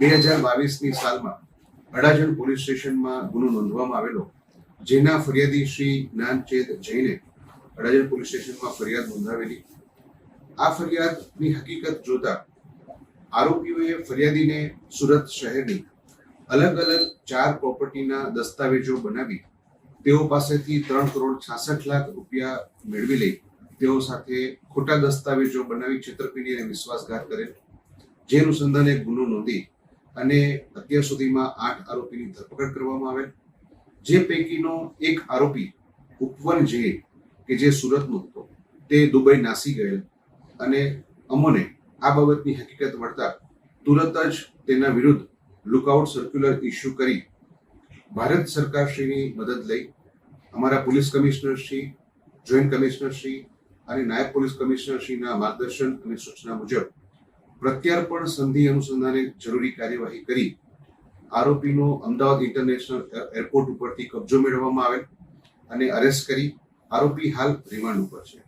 2022ની સાલમાં અડાજણ પોલીસ સ્ટેશનમાં ગુનો નોંધવામાં આવેલો, જેના ફરિયાદી શ્રી જ્ઞાનચેત જૈને અડાજણ પોલીસ સ્ટેશનમાં ફરિયાદ નોંધાવેલી. આ ફરિયાદની હકીકત જોતા આરોપીઓએ ફરિયાદીને સુરત શહેરની અલગ અલગ 4 પ્રોપર્ટીના દસ્તાવેજો બનાવી તેઓ પાસેથી 3,66,00,000 રૂપિયા મેળવી લઈ તેઓ સાથે ખોટા દસ્તાવેજો બનાવી છેતરપિંડી અને વિશ્વાસઘાત કરેલ. જે અનુસંધાને ગુનો નોંધી અને અત્યાર સુધીમાં 8 આરોપીની ધરપકડ કરવામાં આવેલ. જે પૈકીનો એક આરોપી ઉપવન જે કે જે સુરતનો હતો તે દુબઈ નાસી ગયેલ અને અમોને આ બાબતની હકીકત મળતા તુરંત જ તેના વિરુદ્ધ લુકઆઉટ સર્ક્યુલર ઇસ્યુ કરી ભારત સરકારશ્રીની મદદ લઈ અમારા police commissioner Shri, joint commissioner Shri અને નાયબ પોલીસ કમિશનર શ્રીના માર્ગદર્શન અને સૂચના મુજબ પ્રત્યાર્પણ સંધિ અનુસંધાને જરૂરી કાર્યવાહી કરી આરોપીનો અમદાવાદ ઇન્ટરનેશનલ એરપોર્ટ ઉપરથી કબજો મેળવવામાં આવેલ અને અરેસ્ટ કરી આરોપી હાલ રિમાન્ડ ઉપર છે.